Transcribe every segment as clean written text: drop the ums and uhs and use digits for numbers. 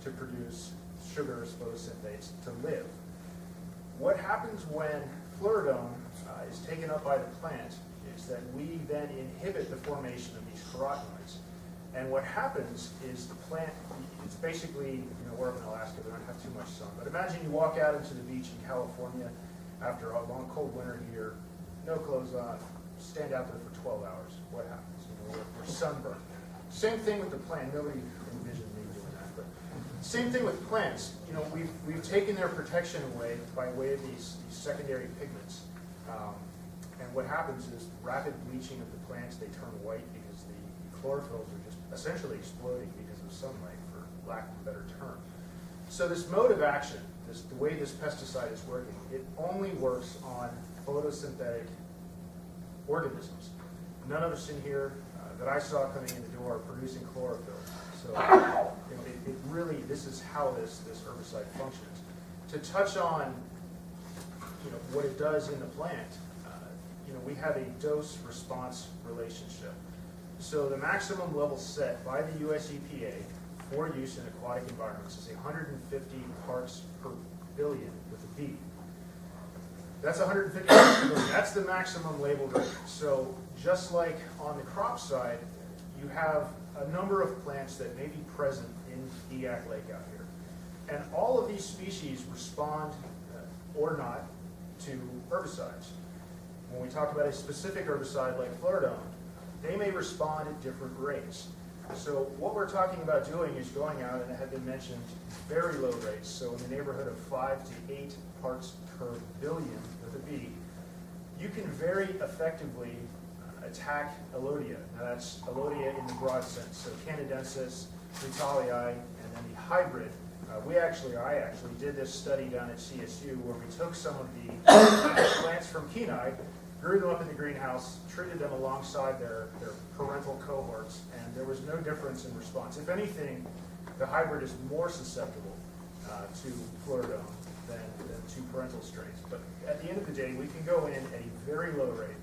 to produce sugars, photosynthates, to live. What happens when fluoridone is taken up by the plant is that we then inhibit the formation of these carotenoids. And what happens is the plant, it's basically, we're up in Alaska, we don't have too much sun, but imagine you walk out into the beach in California after a long cold winter here, no clothes on, stand out there for 12 hours. What happens? We're sunburned. Same thing with the plant. Nobody envisioned me doing that, but same thing with plants. We've taken their protection away by way of these secondary pigments. And what happens is rapid bleaching of the plants, they turn white because the chlorophylls are just essentially exploding because of sunlight, for lack of a better term. So this mode of action, the way this pesticide is working, it only works on photosynthetic organisms. None of us in here that I saw coming in the door are producing chlorophyll. So it really, this is how this herbicide functions. To touch on what it does in the plant, we have a dose-response relationship. So the maximum level set by the US EPA for use in aquatic environments is 150 parts per billion with a B. That's 150 parts per billion. That's the maximum labeled rate. So just like on the crop side, you have a number of plants that may be present in Eyak Lake out here. And all of these species respond or not to herbicides. When we talk about a specific herbicide like fluoridone, they may respond at different rates. So what we're talking about doing is going out, and it had been mentioned, very low rates, so in the neighborhood of 5 to 8 parts per billion with a B, you can very effectively attack Elodea. Now that's Elodea in the broad sense, so Canadensis, Frutallii, and then the hybrid. I actually did this study down at CSU where we took some of the plants from Kenai, grew them up in the greenhouse, treated them alongside their parental cohorts, and there was no difference in response. If anything, the hybrid is more susceptible to fluoridone than to parental strains. But at the end of the day, we can go in at a very low rate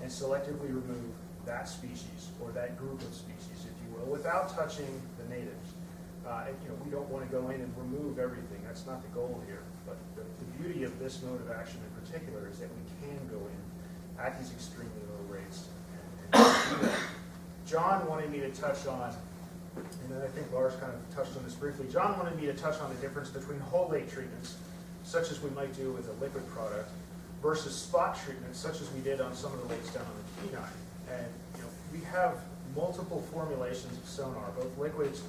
and selectively remove that species or that group of species, if you will, without touching the natives. We don't want to go in and remove everything. That's not the goal here. But the beauty of this mode of action in particular is that we can go in at these extremely low rates. And John wanted me to touch on, and I think Lars kind of touched on this briefly, John wanted me to touch on the difference between whole lake treatments, such as we might do with a liquid product, versus spot treatments, such as we did on some of the lakes down on the Kenai. And we have multiple formulations of sonar, both liquids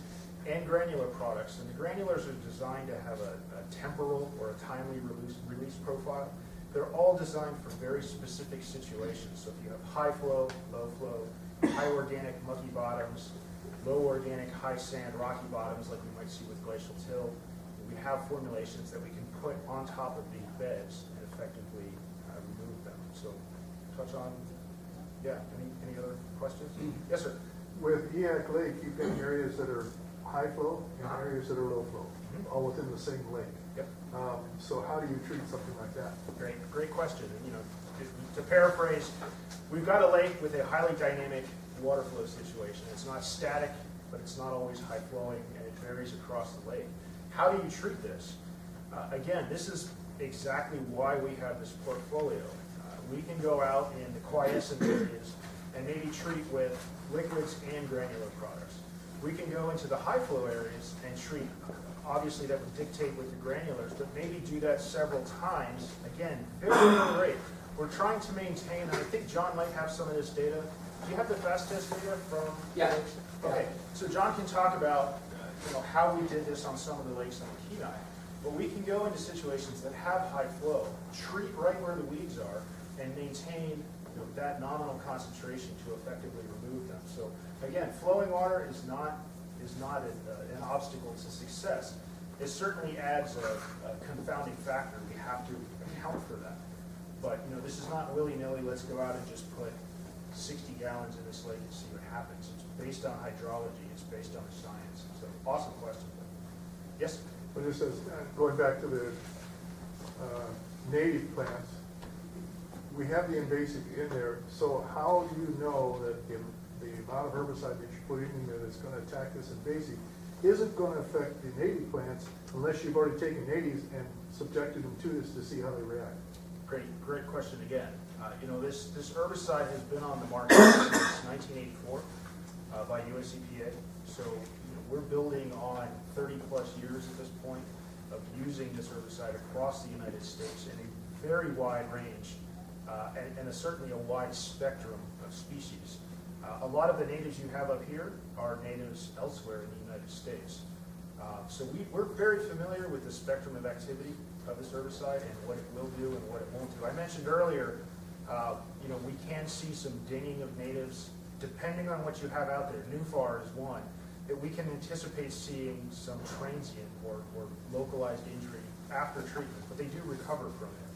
and granular products, and the granulars are designed to have a temporal or a timely release profile. They're all designed for very specific situations. So if you have high flow, low flow, high organic mucky bottoms, low organic high sand rocky bottoms like we might see with glacial till, we have formulations that we can put on top of these beds and effectively remove them. So touch on, any other questions? Yes, sir. With Eyak Lake, you've got areas that are high flow and areas that are low flow, all within the same lake. Yep. So how do you treat something like that? Great question. And, to paraphrase, we've got a lake with a highly dynamic water flow situation. It's not static, but it's not always high flowing, and it varies across the lake. How do you treat this? Again, this is exactly why we have this portfolio. We can go out in the quiescent areas and maybe treat with liquids and granular products. We can go into the high flow areas and treat. Obviously, that would dictate with the granulars, but maybe do that several times. Again, very low rate. We're trying to maintain, and I think John might have some of this data. Do you have the fast test data from? Yeah. Okay, so John can talk about how we did this on some of the lakes on the Kenai. But we can go into situations that have high flow, treat right where the weeds are, and maintain that nominal concentration to effectively remove them. So again, flowing water is not an obstacle to success. It certainly adds a confounding factor. We have to account for that. But this is not willy-nilly, let's go out and just put 60 gallons in this lake and see what happens. It's based on hydrology, it's based on the science. So awesome question. Yes? But just as, going back to the native plants, we have the invasive in there, so how do you know that the amount of herbicide that you're putting in there that's going to attack this invasive isn't gonna affect the native plants unless you've already taken natives and subjected them to this to see how they react. Great question again. You know, this herbicide has been on the market since 1984 by US EPA. So, you know, we're building on 30 plus years at this point of using this herbicide across the United States in a very wide range and certainly a wide spectrum of species. A lot of the natives you have up here are natives elsewhere in the United States. So we're very familiar with the spectrum of activity of this herbicide and what it will do and what it won't do. I mentioned earlier, you know, we can see some dinging of natives depending on what you have out there. Nufar is one that we can anticipate seeing some transient or localized injury after treatment, but they do recover from it.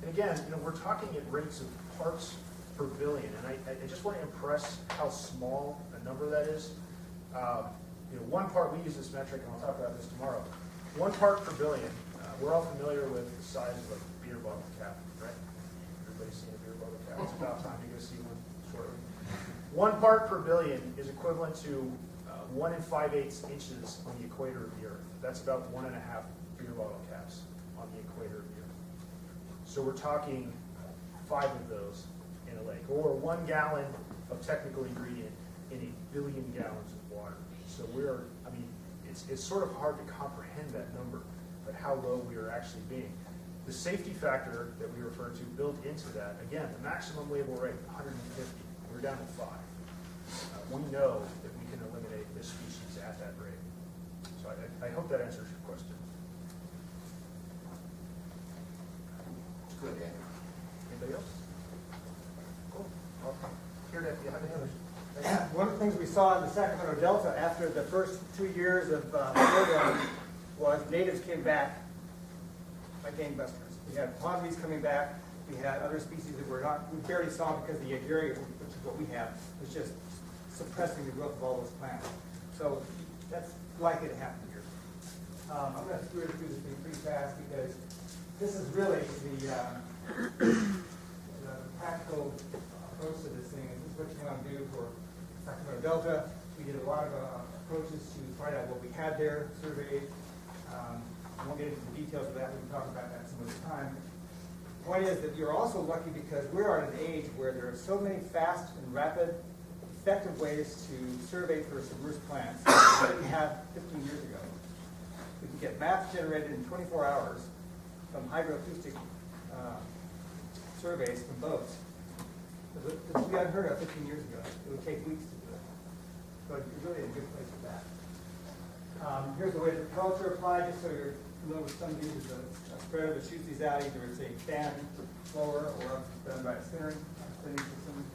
And again, you know, we're talking at rates of parts per billion, and I just want to impress how small a number that is. You know, one part, we use this metric, and I'll talk about this tomorrow. 1 part per billion. We're all familiar with the size of a beer bottle cap, right? Everybody's seen a beer bottle cap. It's about time you go see one shortly. 1 part per billion is equivalent to 1 5/8 inches on the equator of the Earth. That's about 1.5 beer bottle caps on the equator of the Earth. So we're talking 5 of those in a lake, or 1 gallon of technical ingredient in 1 billion gallons of water. So I mean, it's sort of hard to comprehend that number, but how low we are actually being. The safety factor that we refer to built into that, again, the maximum label rate, 150. We're down to 5. We know that we can eliminate this species at that rate. So I hope that answers your question. Good, Daniel. Anybody else? Cool. Here to have any others. One of the things we saw in the Sacramento Delta after the first 2 years of program was natives came back like gangbusters. We had quantities coming back. We had other species that we barely saw because the area, which is what we have, was just suppressing the growth of all those plants. So that's likely to happen here. I'm going to screw through this thing pretty fast because this is really the practical approach to this thing. And this is what you want to do for Sacramento Delta. We did a lot of approaches to find out what we had there, surveyed. I won't get into the details of that. We can talk about that some other time. The point is that you're also lucky because we're at an age where there are so many fast and rapid, effective ways to survey for submerged plants that we had 15 years ago. We can get maps generated in 24 hours from hydroacoustic surveys from boats. This we hadn't heard of 15 years ago. It would take weeks to do it. So it's really a good place for that. Here's the way the propellants are applied, just so you're familiar with some of these. There's a spreader that shoots these out. Either it's a fan blower or it's done by a cleaning system.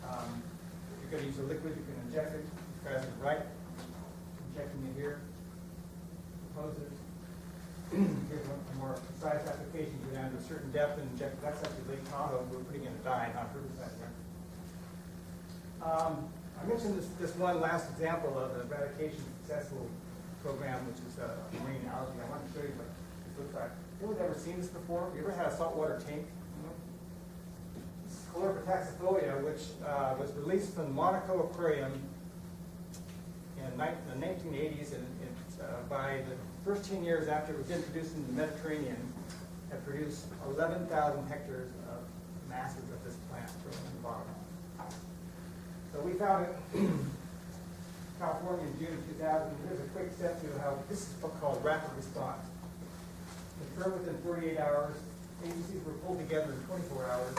If you're going to use a liquid, you can inject it. Guys are right. Injecting it here. Hoses. Here's a more precise application. You go down to a certain depth and inject. That's actually Lake Tahoe. We're putting in a dye, not herbicide there. I mentioned this one last example of an eradication successful program, which is marine algae. I want to show you what this looks like. Anyone ever seen this before? You ever had a saltwater tank? This is Chlorpetaxifolia, which was released from Monaco Aquarium in the 1980s, and by the first 10 years after it was introduced into the Mediterranean, had produced 11,000 hectares of masses of this plant growing in the bottom. So we found it in California in June of 2000. Here's a quick step to how this is what's called rapid response. Occurred within 48 hours. Agencies were pulled together in 24 hours.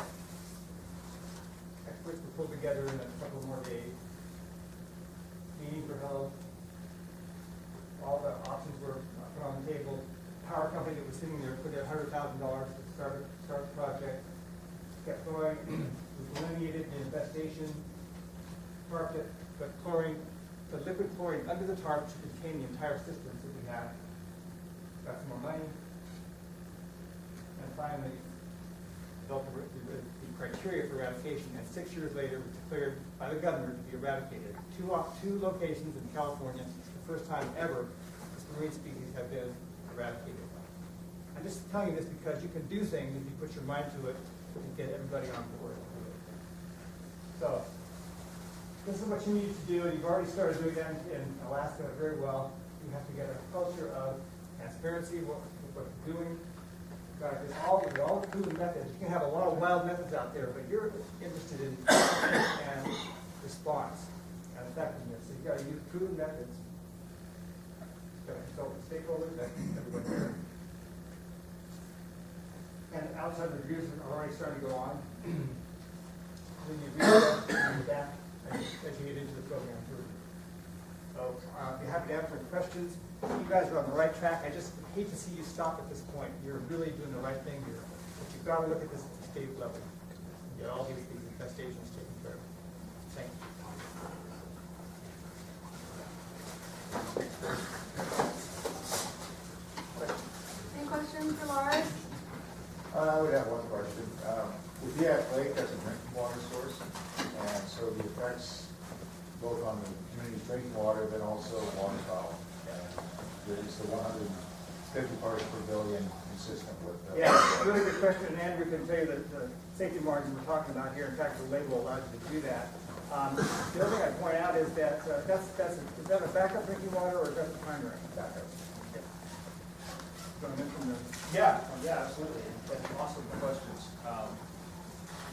Experts were pulled together in a couple more days. Meetings were held. All the options were put on the table. The power company that was sitting there put in $100,000 to start the project. Kept going. Was delineated the infestation. Tarped it, but liquid chlorine under the tarp to contain the entire systems that we have. Got some more money. And finally, developed the criteria for eradication, and 6 years later was declared by the governor to be eradicated. Two locations in California, the first time ever this marine species have been eradicated. I'm just telling you this because you can do things if you put your mind to it and get everybody on board. So, this is what you need to do, and you've already started doing that in Alaska very well. You have to get a culture of transparency, what we're doing. It's all proven methods. You can have a lot of wild methods out there, but you're interested in and response and effectiveness. So you got to use proven methods. Got to consult with stakeholders, everybody there. And outside reviews are already starting to go on. Then you read that as you get into the program too. So I'd be happy to answer any questions. You guys are on the right track. I just hate to see you stop at this point. You're really doing the right thing here. But you've got to look at this at the state level. Get all these infestations taken care of. Thank you. Any questions for Lars? I would have one question. The Diak Lake has a drinking water source, and so the effects both on the community's drinking water, but also waterfowl. Is the 150 parts per billion consistent with the... Yeah, really good question. And Andrew can tell you that the safety margin we're talking about here, in fact, the label allows you to do that. The other thing I'd point out is that is that a backup drinking water or is that the primary backup? Yeah. Want to mention the... Yeah, absolutely. That's awesome questions.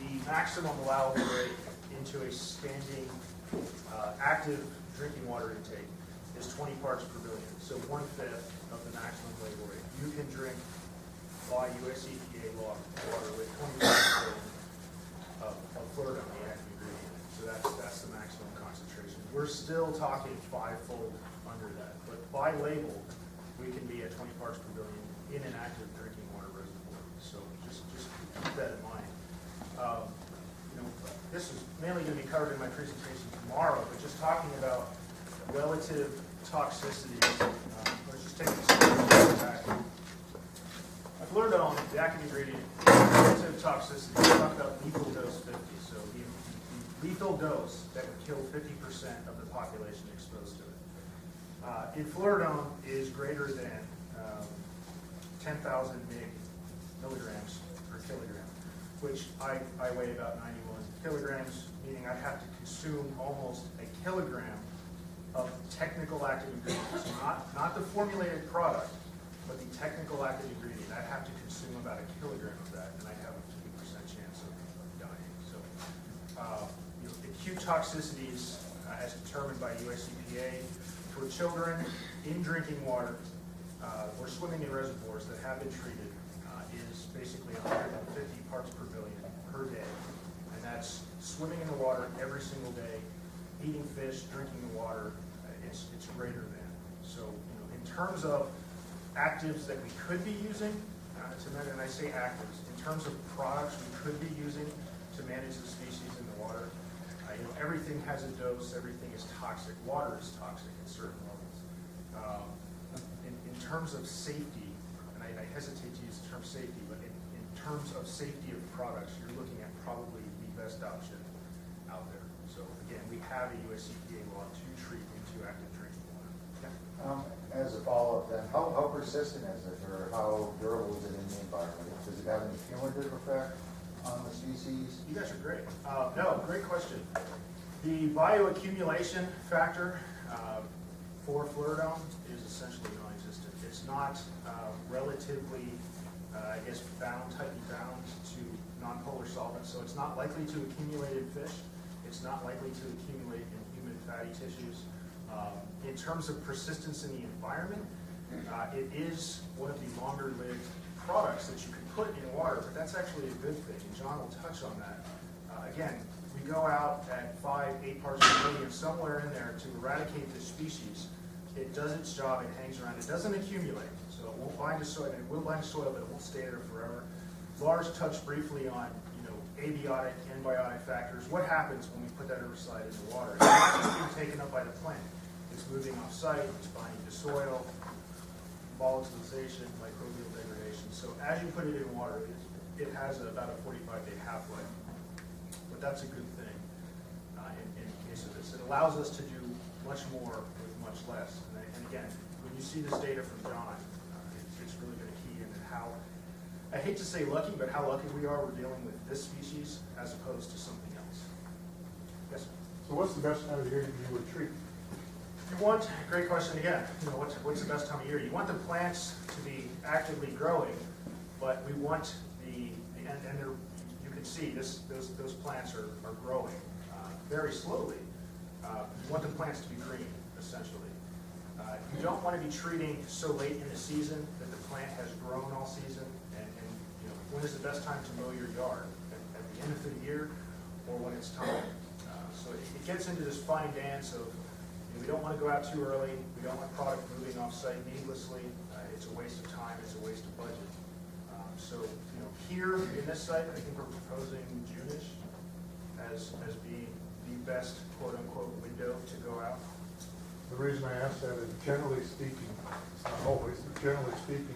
The maximum allowable rate into a standing active drinking water intake is 20 parts per billion, so 1/5 of the maximum label rate. You can drink by US EPA law water with 20 parts per billion of fluoride on the active ingredient. So that's the maximum concentration. We're still talking 5-fold under that, but by label, we can be at 20 parts per billion in an active drinking water reservoir. So just keep that in mind. This is mainly going to be covered in my presentation tomorrow, but just talking about relative toxicity. Let's just take this back. Fluoride, the active ingredient, relative toxicity. We talked about lethal dose 50. So the lethal dose that would kill 50% of the population exposed to it. In fluoride is greater than 10,000 milligrams per kilogram, which I weigh about 91 kilograms, meaning I have to consume almost a kilogram of technical active ingredients, not the formulated product, but the technical active ingredient. I have to consume about a kilogram of that, and I have a 50% chance of dying. So, acute toxicities, as determined by US EPA, for children in drinking water or swimming in reservoirs that have been treated, is basically 150 parts per billion per day, and that's swimming in the water every single day, eating fish, drinking the water. It's greater than. So, in terms of actives that we could be using and I say actives, in terms of products we could be using to manage the species in the water, everything has a dose, everything is toxic. Water is toxic at certain levels. In terms of safety, and I hesitate to use the term safety, but in terms of safety of products, you're looking at probably the best option out there. So again, we have a US EPA law to treat into active drinking water. As a follow-up then, how persistent is it, or how durable is it in the environment? Does it have any cumulative effect on the species? You guys are great. No, great question. The bioaccumulation factor for fluoride is essentially non-existent. It's not relatively, tightly bound to nonpolar solvents, so it's not likely to accumulate in fish. It's not likely to accumulate in human fatty tissues. In terms of persistence in the environment, it is one of the longer-lived products that you can put in water, but that's actually a good thing, and John will touch on that. Again, we go out at 5-8 parts per billion, somewhere in there, to eradicate this species. It does its job, it hangs around, it doesn't accumulate, so it won't bind to soil, and it will bind to soil, but it won't stay there forever. Lars touched briefly on abiotic, antibiotic factors. What happens when we put that herbicide in the water? It's not just being taken up by the plant. It's moving off-site, it's binding to soil, volatilization, microbial degradation. So as you put it in water, it has about a 45-day half-life. But that's a good thing in the case of this. It allows us to do much more with much less. And again, when you see this data from John, it's really going to key into how, I hate to say lucky, but how lucky we are we're dealing with this species as opposed to something else. Yes, sir. So what's the best time of year you would treat? You want, great question again, you know, what's the best time of year? You want the plants to be actively growing, but we want and they're, you can see those plants are growing very slowly. You want the plants to be green, essentially. You don't want to be treating so late in the season that the plant has grown all season, and you know, when is the best time to mow your yard? At the end of the year, or when it's time? So it gets into this fine dance of, we don't want to go out too early. We don't want product moving off-site needlessly. It's a waste of time. It's a waste of budget. So, you know, here in this site, I think we're proposing June-ish as being the best quote-unquote window to go out. The reason I ask that is generally speaking, it's not always, but generally speaking,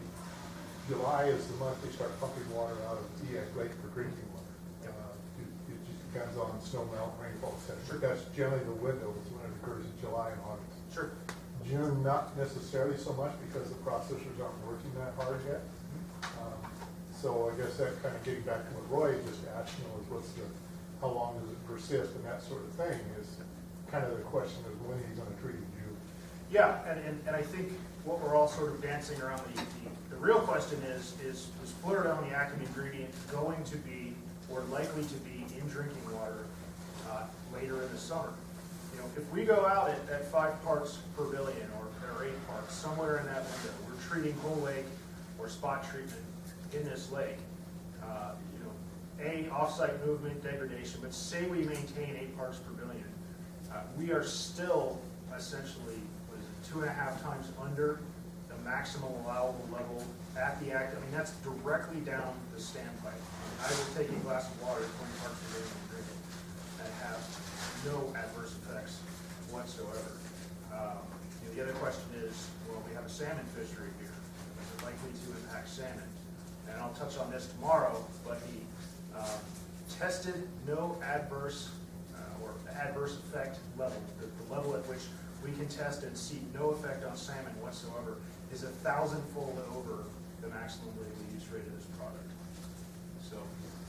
July is the month they start pumping water out of Elodea Lake for drinking water. It just depends on snow melt, rainfall, etc. Sure. That's generally the window, is when it occurs in July and August. Sure. June, not necessarily so much because the processors aren't working that hard yet. So I guess that kind of getting back to what Roy just asked, you know, is how long does it persist and that sort of thing is kind of the question is when are you going to treat it, June? Yeah, and I think what we're all sort of dancing around the real question is fluoride, the active ingredient, going to be or likely to be in drinking water later in the summer? You know, if we go out at 5 parts per billion or 8 parts, somewhere in that window, we're treating whole lake or spot treatment in this lake, you know, off-site movement, degradation, but say we maintain 8 parts per billion, we are still essentially, 2.5 times under the maximum allowable level at the active. I mean, that's directly down the standpipe. I will take a glass of water, 20 parts per billion, and drink it, and have no adverse effects whatsoever. You know, the other question is, well, we have a salmon fishery here. Is it likely to impact salmon? And I'll touch on this tomorrow, but he tested no adverse or adverse effect level. The level at which we can test and see no effect on salmon whatsoever is 1,000-fold over the maximum legal use rate of this product. So,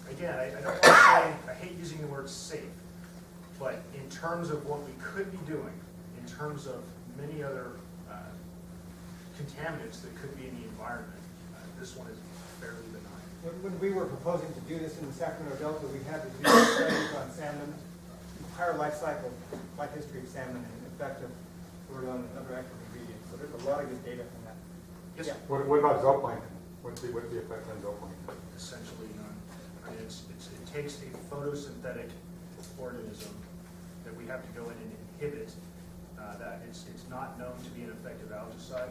again, I don't want to say, I hate using the word safe, but in terms of what we could be doing, in terms of many other contaminants that could be in the environment, this one is fairly benign. When we were proposing to do this in the Sacramento Delta, we had to do studies on salmon, entire life cycle, life history of salmon, and effect of fluoride and other active ingredients. So there's a lot of good data from that. Yes, Yeah. What about zooplankton? What's the effect on zooplankton? essentially none. I mean, it takes a photosynthetic organism that we have to go in and inhibit. That it's not known to be an effective algicide.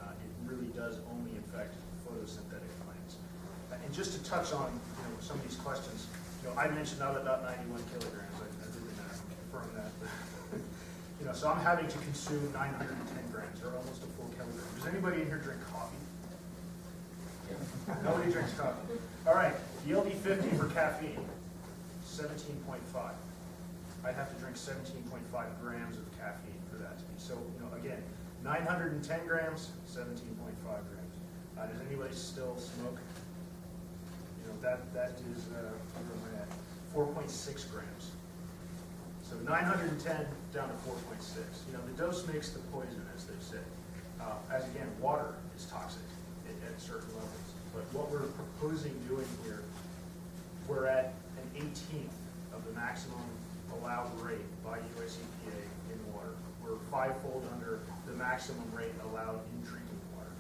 It really does only affect photosynthetic plants. And just to touch on some of these questions, I mentioned not about 91 kilograms. I did confirm that. So I'm having to consume 910 grams, or almost a full kilogram. Does anybody in here drink coffee? Nobody drinks coffee. All right, the LD50 for caffeine, 17.5. I'd have to drink 17.5 grams of caffeine for that to be. So, again, 910 grams, 17.5 grams. Does anybody still smoke? That is, where am I at? 4.6 grams. So 910 down to 4.6. The dose makes the poison, as they say. As again, water is toxic at certain levels. But what we're proposing doing here, we're at an 18th of the maximum allowed rate by US EPA in water. We're 5-fold under the maximum rate allowed in drinking water,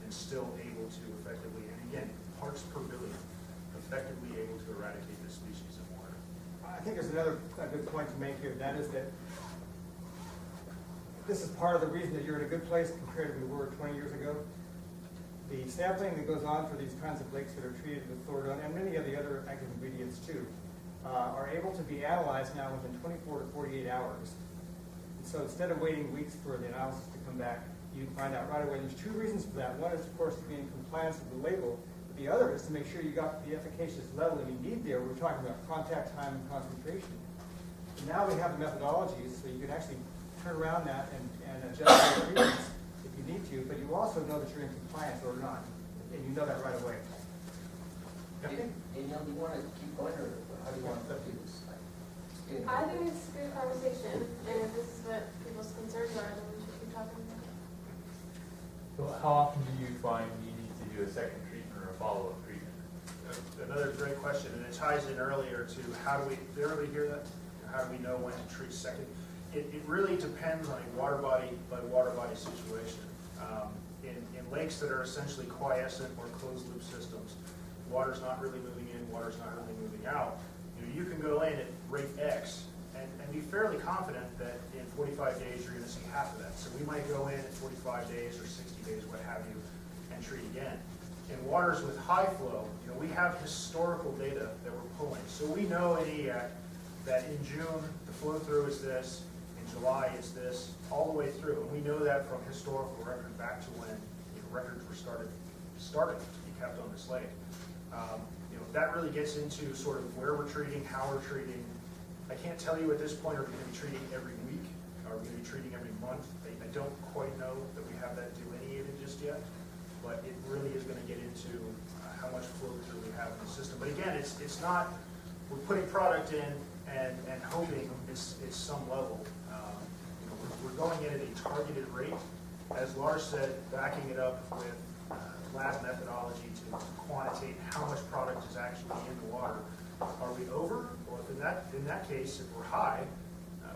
and still able to effectively, and again, parts per billion, effectively able to eradicate this species of water. I think there's another good point to make here. That is that this is part of the reason that you're in a good place compared to we were 20 years ago. The sampling that goes on for these kinds of lakes that are treated with fluoride and many of the other active ingredients too are able to be analyzed now within 24 to 48 hours. And so instead of waiting weeks for the analysis to come back, you find out right away. There's 2 reasons for that. One is, of course, to be in compliance with the label. But the other is to make sure you got the efficacious level that you need there. We're talking about contact time and concentration. And now we have the methodologies so you can actually turn around that and adjust your treatments if you need to, but you also know that you're in compliance or not, and you know that right away. Danielle, do you want to keep going, or how do you want to do this? getting. I think it's a good conversation, and if this is what people's concerns are, then we should keep talking about it. So how often do you find you need to do a second treatment or a follow-up treatment? Another great question, and it ties in earlier to how do we, did everybody hear that? How do we know when to treat second? It really depends on a water body by water body situation. In lakes that are essentially quiescent or closed loop systems, water's not really moving in, water's not really moving out. You can go in at rate X and be fairly confident that in 45 days you're going to see half of that. So we might go in at 45 days or 60 days, what have you, and treat again. In waters with high flow, we have historical data that we're pulling. So we know in EAC that in June the flow through is this, in July is this, all the way through. And we know that from historical record back to when records were started to be kept on this lake. That really gets into sort of where we're treating, how we're treating. I can't tell you at this point, are we going to be treating every week? Are we going to be treating every month? I don't quite know that we have that delineated just yet, but it really is going to get into how much flow through we have in the system. But again, it's not, we're putting product in and hoping it's some level. We're going in at a targeted rate. As Lars said, backing it up with lab methodology to quantitate how much product is actually in the water. Are we over? Or if in that case, if we're high,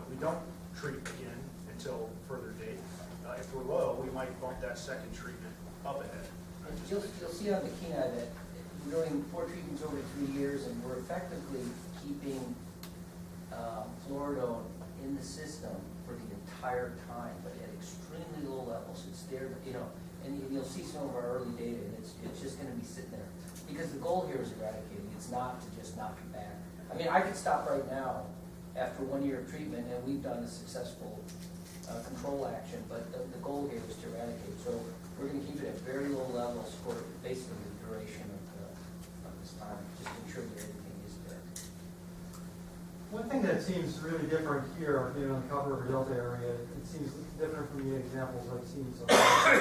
we don't treat again until further date. If we're low, we might bump that second treatment up ahead. You'll see on the Kenai that we're doing 4 treatments over 3 years, and we're effectively keeping fluoridone in the system for the entire time, but at extremely low levels. It's there, and you'll see some of our early data, and it's just going to be sitting there. Because the goal here is eradicating. It's not to just knock it back. I mean, I could stop right now after 1 year of treatment, and we've done a successful control action, but the goal here is to eradicate. So we're going to keep it at very low levels for basically the duration of this time, just to ensure that everything is there. One thing that seems really different here, in the Copper River Delta area, it seems different from the examples I've seen so far.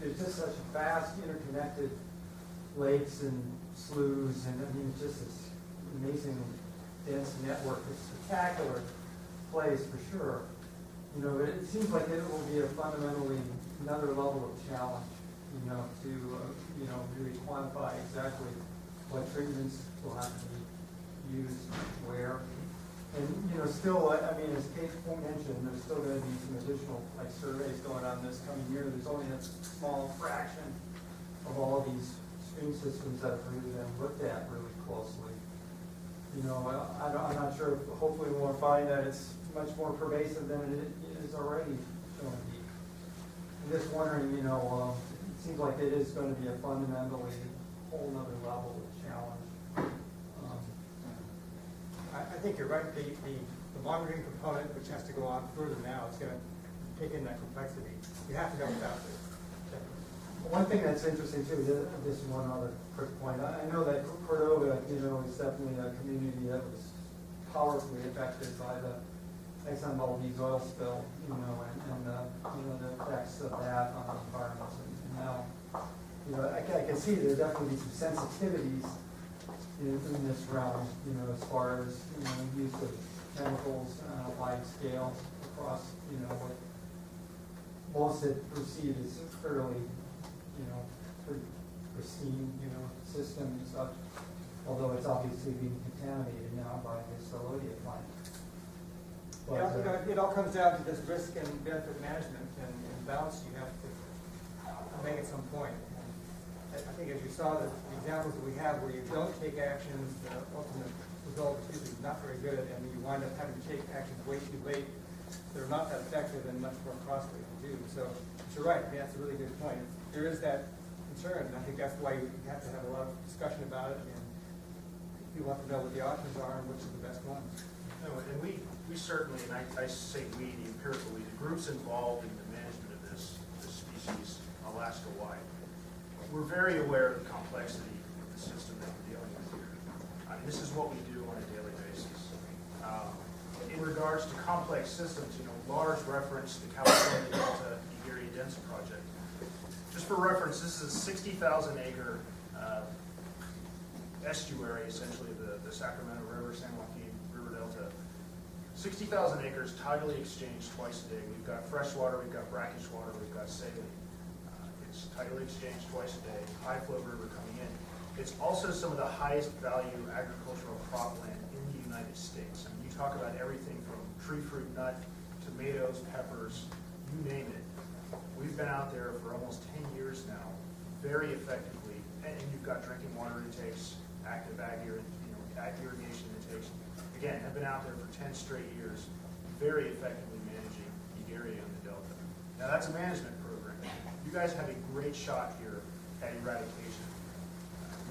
It's just such a vast, interconnected lakes and sloughs, and it's just this amazing, dense network. It's a spectacular place for sure. It seems like it will be a fundamentally another level of challenge, to really quantify exactly what treatments will have to be used where. And, still, as Kate mentioned, there's still going to be some additional surveys going on this coming year. There's only a small fraction of all of these stream systems that have really been looked at really closely. I'm not sure, hopefully we won't find that it's much more pervasive than it is already going to be. I'm just wondering, it seems like it is going to be a fundamentally whole nother level of challenge. I think you're right. The monitoring component, which has to go on further now, is going to take in that complexity. You have to know without it. One thing that's interesting too, just one other quick point. I know that Cordova, is definitely a community that was powerfully affected by the Exxon Valdez oil spill, and the effects of that on the environment. And now, I can see there definitely be some sensitivities in this realm, as far as, use of chemicals on a wide scale across, what most had perceived as fairly, pretty pristine, system and such, although it's obviously being contaminated now by this Elodea plant. It all comes down to this risk and benefit management and balance you have to make at some point. And I think as you saw the examples that we have where you don't take actions, the ultimate result is usually not very good, and you wind up having to take actions way too late that are not that effective and much more costly to do. So you're right. That's a really good point. There is that concern, and I think that's why you have to have a lot of discussion about it, and people have to know what the options are and which are the best ones. No, and we certainly, and I say we, the empirical we, the groups involved in the management of this species Alaska-wide, we're very aware of the complexity of the system that we're dealing with here. This is what we do on a daily basis. In regards to complex systems, Lars referenced the California Delta Erie Densa project. Just for reference, this is a 60,000 acre estuary, essentially the Sacramento River, San Joaquin River Delta 60,000 acres tidally exchanged twice a day. We've got freshwater, we've got brackish water, we've got saline. It's tidally exchanged twice a day, high flow river coming in. It's also some of the highest value agricultural cropland in the United States. I mean, you talk about everything from tree fruit, nut, tomatoes, peppers, you name it. We've been out there for almost 10 years now, very effectively, and you've got drinking water intakes, active ag irrigation intakes. Again, have been out there for 10 straight years, very effectively managing the area in the Delta. Now that's a management program. You guys have a great shot here at eradication.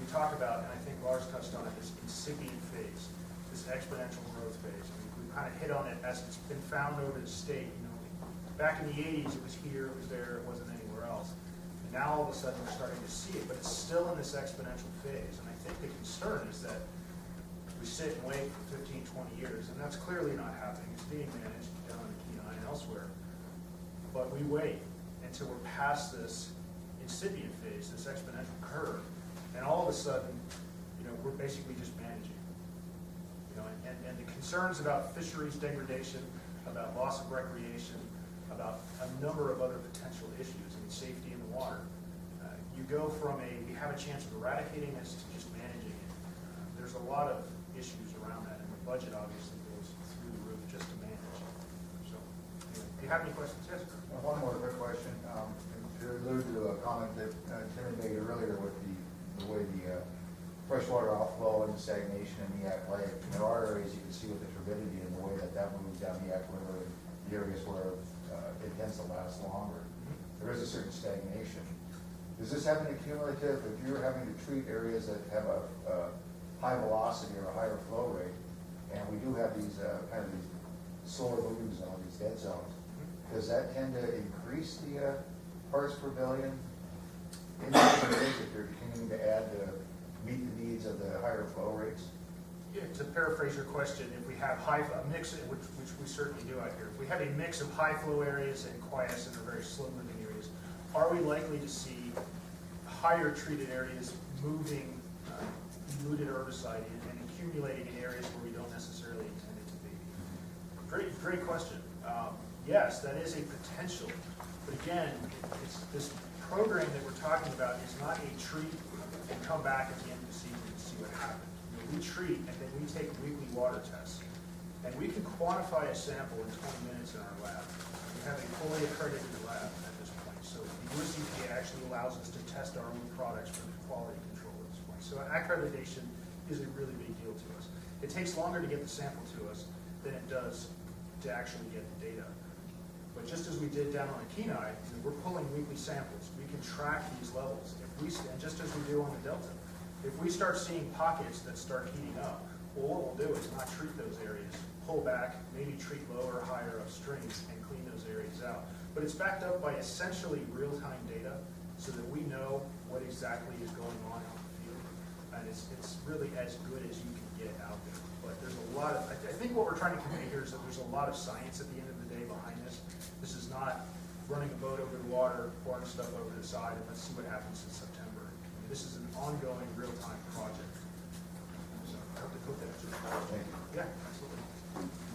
We talk about, and I think Lars touched on it, this incipient phase, this exponential growth phase. We kind of hit on it as it's been found over the state. Back in the 80s, it was here, it was there, it wasn't anywhere else. And now all of a sudden we're starting to see it, but it's still in this exponential phase. And I think the concern is that we sit and wait for 15, 20 years, and that's clearly not happening. It's being managed down in Kenai and elsewhere. But we wait until we're past this incipient phase, this exponential curve, and all of a sudden, we're basically just managing. And the concerns about fisheries degradation, about loss of recreation, about a number of other potential issues, safety in the water. You go from we have a chance of eradicating this to just managing it. There's a lot of issues around that, and the budget obviously goes through the roof just to manage. So, anyway, do you have any questions? Yes, sir. One more quick question. To allude to a comment that Tim made earlier with the way the freshwater outflow and the stagnation in the Yak Lake. There are areas you can see with the turbidity and the way that moves down the Yak River, the areas where it tends to last longer. There is a certain stagnation. Does this have an accumulative, if you're having to treat areas that have a high velocity or a higher flow rate, and we do have these kind of these slower moving zones, these dead zones, does that tend to increase the parts per billion in those areas if you're continuing to add to meet the needs of the higher flow rates? Yeah, to paraphrase your question, if we have a mix, which we certainly do out here, if we have a mix of high flow areas and quiescent or very slow moving areas, are we likely to see higher treated areas moving diluted herbicide and accumulating in areas where we don't necessarily intend it to be? Great question. Yes, that is a potential, but again, this program that we're talking about is not a treat and come back at the end of the season and see what happened. We treat and then we take weekly water tests, and we can quantify a sample in 20 minutes in our lab. We have a fully accredited lab at this point, so the USEPA actually allows us to test our own products for quality control at this point. So accreditation is a really big deal to us. It takes longer to get the sample to us than it does to actually get the data. But just as we did down on the Kenai, we're pulling weekly samples. We can track these levels. And just as we do on the Delta, if we start seeing pockets that start heating up, well, what we'll do is not treat those areas, pull back, maybe treat lower or higher upstream and clean those areas out. But it's backed up by essentially real-time data so that we know what exactly is going on out in the field. And it's really as good as you can get out there. But there's a lot of, I think what we're trying to convey here is that there's a lot of science at the end of the day behind this. This is not running a boat over the water, pouring stuff over the side, and let's see what happens in September. This is an ongoing, real-time project. So I hope that answers your question. Thank you. Yeah, absolutely.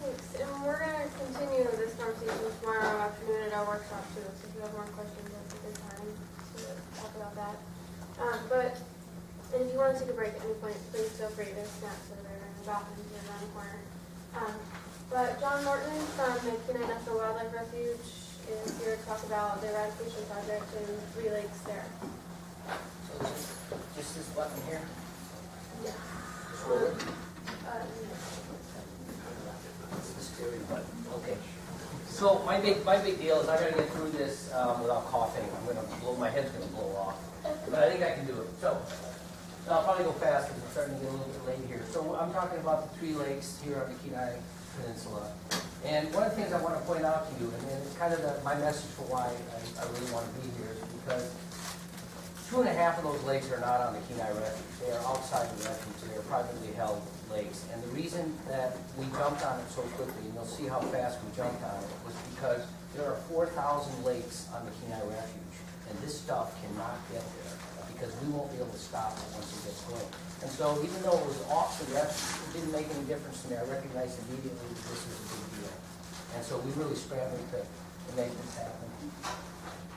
Thanks, and we're gonna continue this conversation tomorrow afternoon at our workshop too, so if you have more questions, that's a good time to talk about that. But if you want to take a break at any point, please feel free. There's snacks over there and bathrooms are around the corner. But John Morton from the Kenai National Wildlife Refuge is here to talk about the eradication project in 3 lakes there. So just this button here? Yeah. Just roll it? No. It's the steering button, okay. So my big deal is I gotta get through this without coughing. My head's gonna blow off. But I think I can do it. So I'll probably go fast because it's starting to get a little bit late here. So I'm talking about the 3 lakes here on the Kenai Peninsula. And one of the things I want to point out to you, and it's kind of my message for why I really want to be here, is because 2.5 of those lakes are not on the Kenai Refuge. They are outside the refuge. They are privately held lakes. And the reason that we jumped on it so quickly, and you'll see how fast we jumped on it, was because there are 4,000 lakes on the Kenai Refuge. And this stuff cannot get there because we won't be able to stop it once it gets going. And so even though it was off the ref, it didn't make any difference to me. I recognized immediately that this was a big deal. And so we really scrambled to make this happen.